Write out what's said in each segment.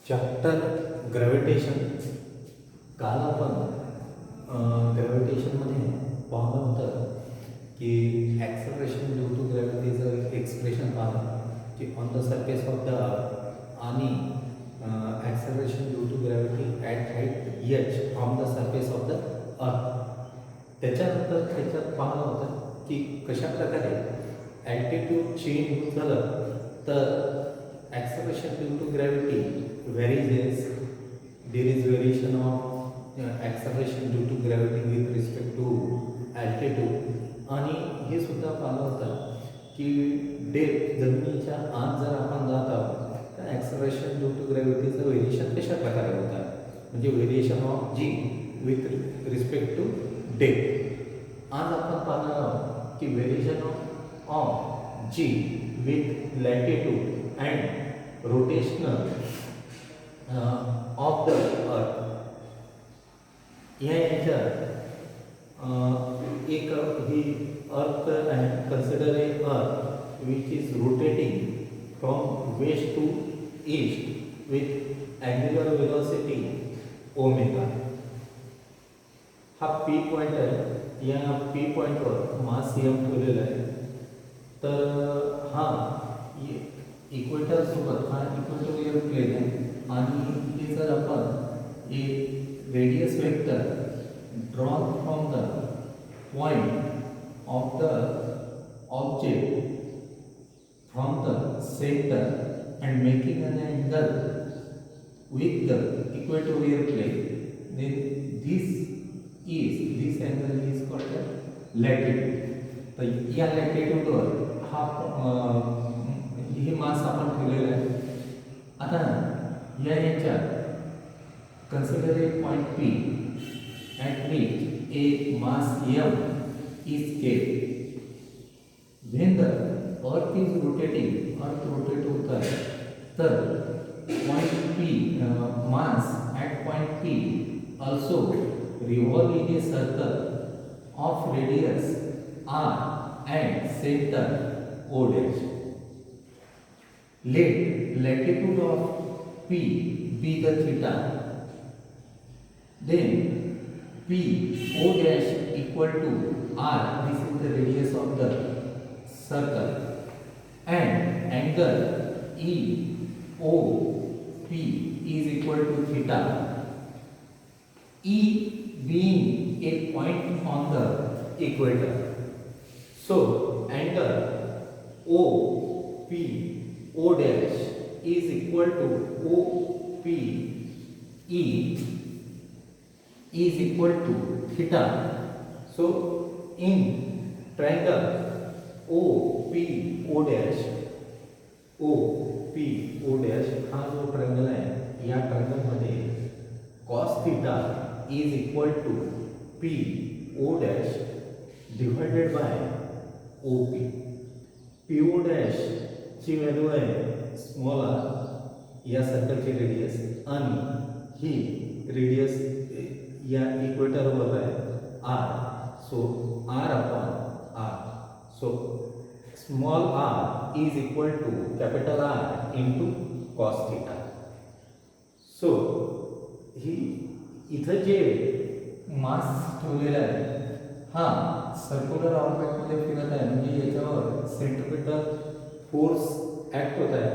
Chapter gravitation. काल आपण ग्रॅव्हिटेशनमध्ये पाहिलं होतं की ॲक्सलरेशन ड्यू टू ग्रॅव्हिटीचं एक एक्सप्रेशन पाहिलं की on the surface of the earth आणि acceleration due to gravity at height H from the surface of the earth. त्याच्यानंतर त्याच्यात पाहिलं होतं की कशाप्रकारे ॲल्टिट्यूड चेंज झालं तर acceleration due to gravity varies. There is variation of acceleration due to gravity with respect to altitude. आणि हे सुद्धा पाहिलं होतं की डेप्थ जमिनीच्या आत जर आपण जात आहोत तर ॲक्सलरेशन ड्यू टू ग्रॅव्हिटीचं व्हेरिएशन कशा प्रकारे होतं, म्हणजे variation of g with respect to depth. आज आपण पाहणार आहोत की variation of g with latitude and rotational of the earth. याच्यात एक ही अर्थ आहे, consider a earth which is rotating from west to east with angular velocity omega. हा पी पॉइंट आहे. या पी पॉइंटवर मास एम ठेवलेला आहे. तर हा इक्वेटर सोबत हा इक्वेटोरियल प्लेन आहे आणि हे जर आपण एक radius vector drawn from the point of the object from the centre and making an angle with the equatorial plane, then this angle is called latitude. तर या लॅटिट्यूडवर हा हे मास आपण ठेवलेलं आहे. आता याच्यात consider a point P at which a mass M is kept. When the earth is rotating, earth rotate होत आहे, तर point P mass at point P also revolve in a circle of radius R and centre O dash. Let latitude of P be the theta, then P O dash equal to R, this is the radius of the circle, and angle E O P is equal to theta. E being a point on the equator, so angle O P O dash is equal to O P E is equal to theta. So in triangle O P O dash हा जो triangle आहे, या triangle मध्ये cos theta is equal to P O dash divided by OP. P O dash ची value आहे small R, या सर्कलची radius, आणि ही रेडियस या इक्वेटरवर आहे R. So R upon R. So small R is equal to capital R into cos theta. So ही इथं जे मास ठेवलेला आहे हा सर्क्युलर ऑर्बिटमध्ये फिरत आहे, म्हणजे याच्यावर सेंट्रिपिटल फोर्स ॲक्ट होत आहे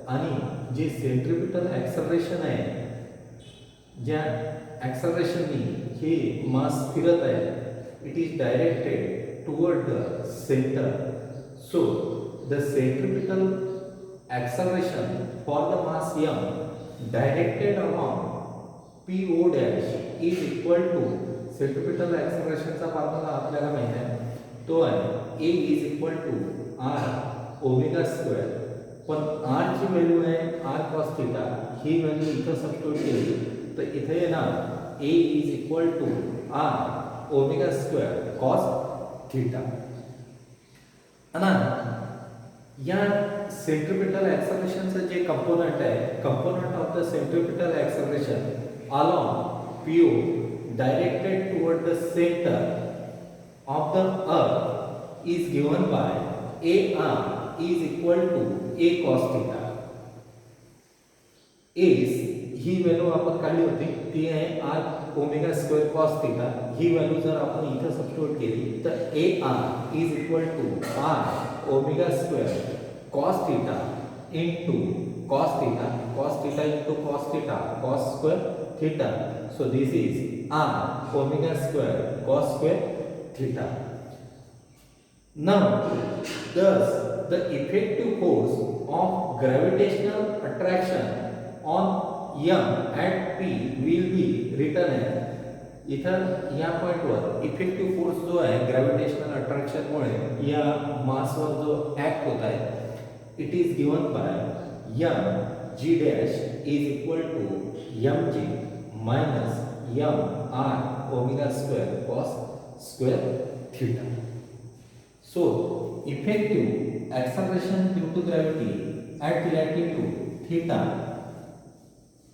आणि जे सेंट्रिपिटल ॲक्सलरेशन आहे, ज्या ॲक्सलरेशननी हे मास फिरत आहे, it is directed toward the centre. So the centripetal acceleration for the mass M directed along P O dash is equal to, centripetal ॲक्सलरेशनचा फॉर्म्युला आपल्याला माहिती आहे, तो आहे A is equal to R omega square. पण R ची value आहे R cos theta, ही व्हॅल्यू इथं सबस्टिट्यूट केली तर इथे येणार A is equal to R omega square cos theta. आणि या सेंट्रिपिटल ॲक्सलरेशनचं जे कंपोनंट आहे, component of the centripetal acceleration along P O directed toward the centre of the earth is given by A R is equal to a cos theta. is ही value आपण काढली होती ती आहे R omega square cos theta. ही value जर आपण इथं सबस्टिट्यूट केली तर A R is equal to R omega square cos theta into cos theta into cos theta cos square theta. So this is R omega square cos square theta. Now, thus the effective force of gravitational attraction on M at P will be written as इथं या पॉइंटवर effective force जो आहे gravitational अट्रॅक्शनमुळे या मासवर जो act होत आहे it is given by M g dash is equal to M g minus M R omega square cos square theta. So, effective acceleration due to gravity at latitude theta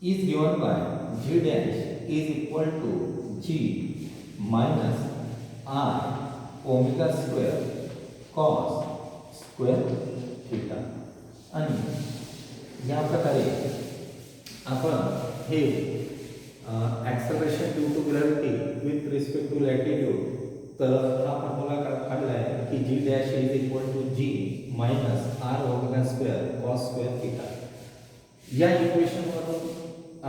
is given by g dash is equal to g minus r omega square cos square theta. आणि या प्रकारे आपण हे acceleration due to gravity with respect to latitude तर हा formula काढला आहे की G dash is equal to G minus R omega square cos square theta. या इक्वेशनवरून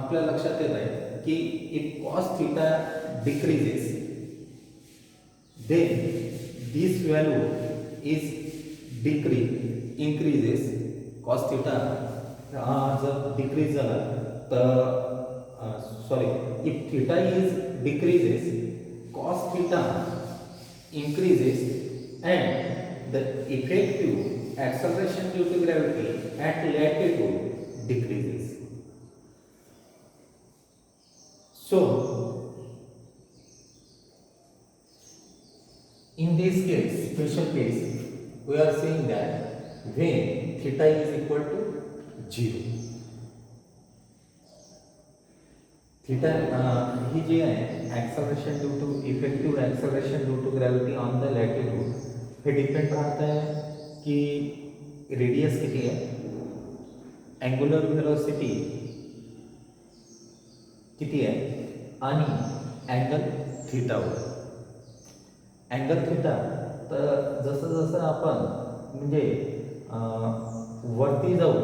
आपल्या लक्षात येत आहे की if cos theta decreases then this value is increases. Cos theta जर डिक्रीज झाला तर sorry if theta is decreases cos theta increases and the effective acceleration due to gravity at latitude decreases. So, in this case, special case, we are saying that when theta is equal to 0. Theta ही g आहे acceleration due to effective acceleration due to gravity on the latitude हे depend राहत आहे की radius किती आहे, angular velocity किती आहे आणि अँगल थीटावर. अँगल थीटा तर जसं जसं आपण म्हणजे वरती जाऊ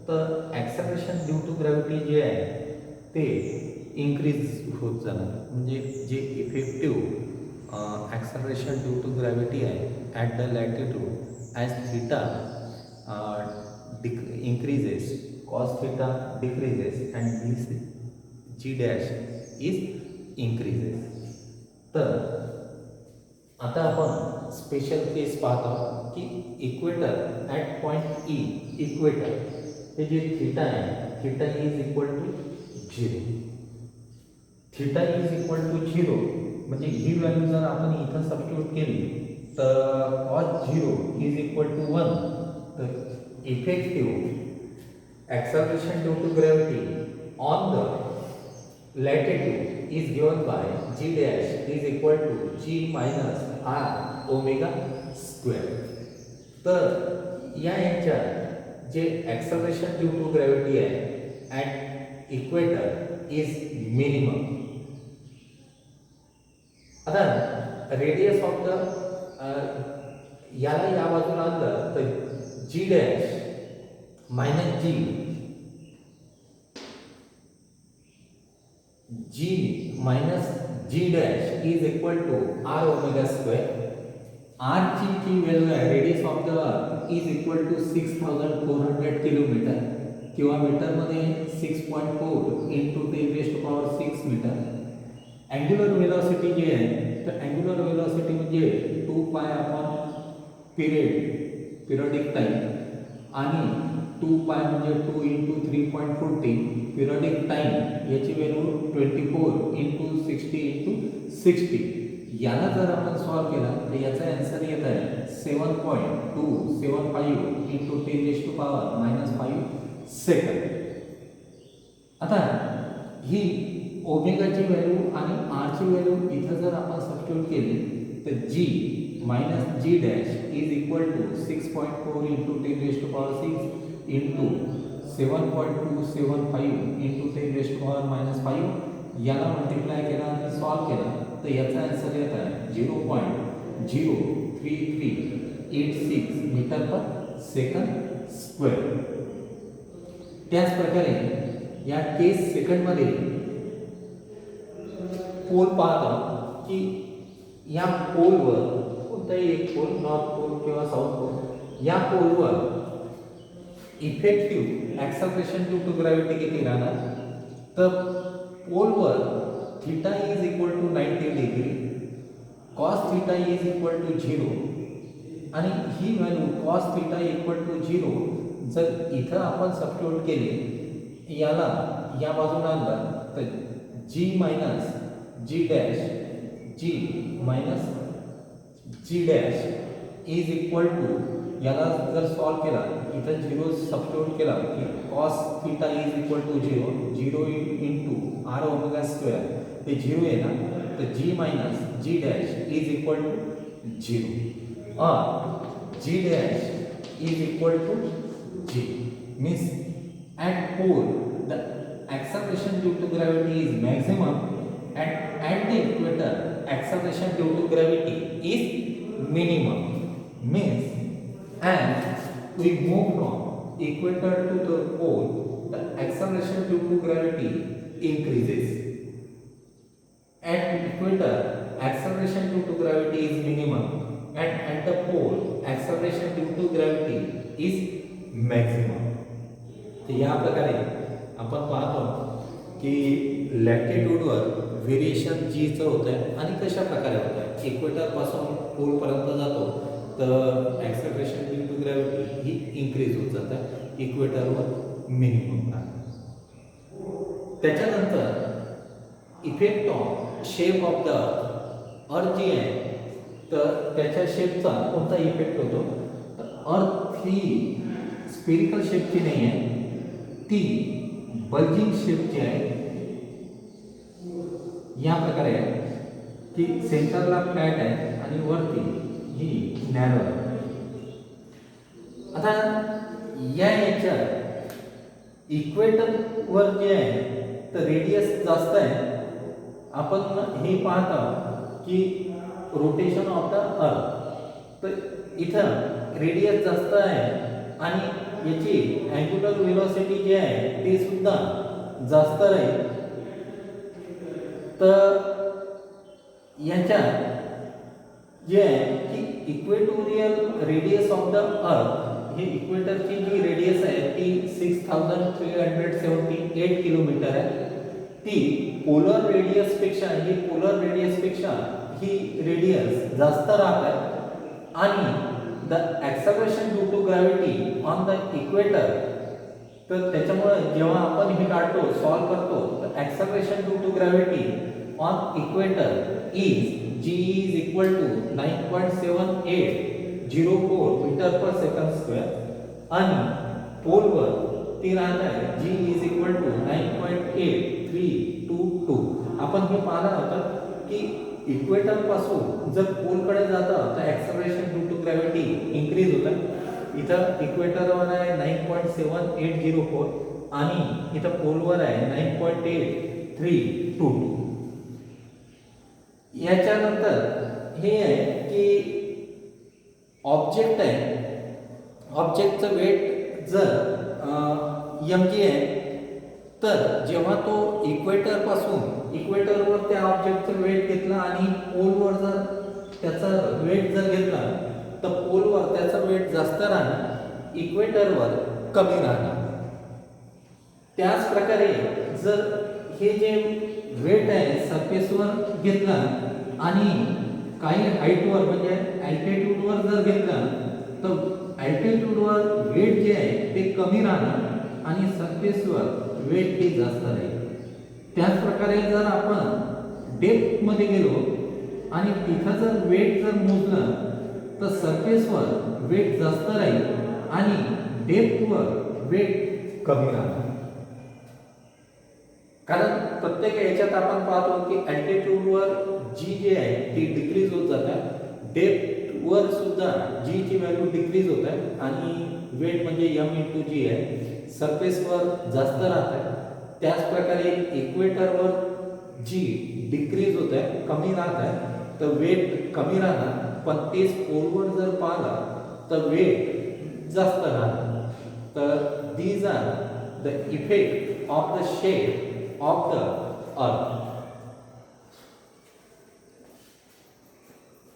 तर ॲक्सलरेशन ड्यू टू ग्रॅव्हिटी जे आहे ते इन्क्रीज होत जाणार. म्हणजे जे effective acceleration due to gravity आहे at the latitude as theta increases, cos theta decreases and this g dash is increases. तर आता आपण स्पेशल केस पाहतो की equator at point E, equator हे जे थीटा आहे, theta is equal to 0. Theta is equal to 0 म्हणजे ही value जर आपण इथं सबस्टिट्यूट केली तर cos 0 इज इक्वल टू 1. तर effective acceleration due to gravity on the latitude is given by g dash is equal to g minus r omega square. तर या यांच्यात जे acceleration due to gravity आहे at equator is minimum. आता radius of the याला या बाजूला आणलं तर g dash minus g minus g dash is equal to r omega square. r ची व्हॅल्यू आहे radius of the earth is equal to 6400 kilometre किंवा मीटरमध्ये 6.4 इंटू 10⁻⁶ मीटर. अँग्युलर वेलोसिटी जी आहे तर अँग्युलर वेलोसिटी म्हणजे 2 पाय अपॉन पिरियडिक टाइम आणि 2 पाय म्हणजे 2 इंटू 3.40 पिरियडिक टाइम याची व्हॅल्यू 24 इंटू 60 इंटू 60. याला जर आपण सॉल्व केला तर याचा आन्सर येत आहे 7.275 इंटू 10⁻⁻⁵ सेकंड. आता ही ओमेगाची व्हॅल्यू आणि आरची व्हॅल्यू इथं जर आपण सबस्टिट्यूट केली तर G minus G dash is equal to 6.4 into 10⁻⁶ into 7.275 into 10⁻⁻5 याला मल्टिप्लाय केला आणि सॉल्व केला तर याचा आन्सर येत आहे 0.03386 मीटर पर सेकंद स्क्वेअर. त्याच प्रकारे या केस सेकंडमध्ये पोल पाहतो की या पोलवर कोणताही एक पोल, नॉर्थ पोल किंवा साऊथ पोल, या पोलवर effective acceleration due to gravity किती राहणार तर पोलवर theta is equal to 90 degree, cos theta is equal to 0 आणि ही value cos theta equal to 0 जर इथं आपण सबस्टिट्यूट केले याला या बाजूला आणला तर G minus G dash G minus G dash is equal to याला जर सॉल्व केला इथं 0 सबस्टिट्यूट केला की cos theta is equal to 0 into R omega square ते 0 आहे ना तर G minus G dash is equal to 0 और G dash is equal to G means at pole the acceleration due to gravity is maximum and at the equator acceleration due to gravity is minimum. Means and we move from equator to the pole the acceleration due to gravity increases. At equator acceleration due to gravity is minimum and at the pole acceleration due to gravity is maximum. तर या प्रकारे आपण पाहतो की लॅटिट्यूडवर variation जीचं होतं आहे आणि कशा प्रकारे होतं आहे. इक्वेटरपासून पोलपर्यंत जातो तर ॲक्सेलरेशन ड्यू टू ग्रॅव्हिटी ही इन्क्रीज होत जातं इक्वेटरवर मिनिमम राहतं. त्याच्यानंतर effect of shape of the earth जी आहे तर त्याच्या शेपचा कोणता इफेक्ट होतो तर अर्थ ही स्पेरिकल शेपची नाही आहे, ती बल्जिंग शेपची आहे. या प्रकारे आहे की सेंटरला फ्लॅट आहे आणि वरती ही नॅरो आहे. आता याच्यात इक्वेटरवर जे आहे तर रेडियस जास्त आहे. आपण हे पाहतो की रोटेशन ऑफ द अर्थ तर इथं रेडियस जास्त आहे आणि याची अँग्युलर वेलोसिटी जी आहे ती सुद्धा जास्त राहील. तर याच्यात जे आहे की इक्वेटोरियल रेडियस ऑफ द अर्थ ही इक्वेटरची जी रेडियस आहे ती 6378 किलोमीटर आहे. ती पोलर रेडियसपेक्षा ही रेडियस जास्त राहत आहे आणि the acceleration due to gravity on the equator तर त्याच्यामुळे जेव्हा आपण हे काढतो सॉल्व करतो तर acceleration due to gravity on equator is g is equal to 9.7804 metre per second square आणि पोलवर ती राहत आहे g is equal to 9.8322. आपण हे पाहणार आहोत की इक्वेटर पासून जर पोलकडे जातं तर acceleration due to gravity increase होतं. इथं इक्वेटरवर आहे 9.7804 आणि इथं पोलवर आहे 9.8322. याच्यानंतर हे आहे की ऑब्जेक्ट आहे, ऑब्जेक्टचं वेट जर mg आहे तर जेव्हा तो इक्वेटरवर त्या ऑब्जेक्टचं वेट घेतला आणि पोलवर जर त्याचा वेट जर घेतला तर पोलवर त्याचा वेट जास्त राहणार, इक्वेटरवर कमी राहणार. त्याच प्रकारे जर हे जे वेट आहे सरफेसवर घेतला आणि काही हाईटवर म्हणजे अल्टिट्यूडवर जर घेतला तर अल्टिट्यूडवर वेट जे आहे ते कमी राहणार आणि सरफेसवर वेट हे जास्त राहील. त्याच प्रकारे जर आपण डेप्थमध्ये गेलो आणि तिथं जर वेट जर मोजलं तर सरफेसवर वेट जास्त राहील आणि डेप्थवर वेट कमी राहणार. कारण प्रत्येक याच्यात आपण पाहतो की अल्टिट्यूडवर जी जे आहे ती डिक्रीज होत जाते, डेप्थवर सुद्धा जी ची व्हॅल्यू डिक्रीज होत आहे आणि वेट म्हणजे m इंटू जी आहे सरफेसवर जास्त राहत आहे, त्याचप्रकारे इक्वेटरवर जी डिक्रीज होत आहे, कमी राहत आहे, तर वेट कमी राहणार, पण तेच पोलवर जर पाहिला तर वेट जास्त राहणार. तर these are the effect of the shape of the अर्थ.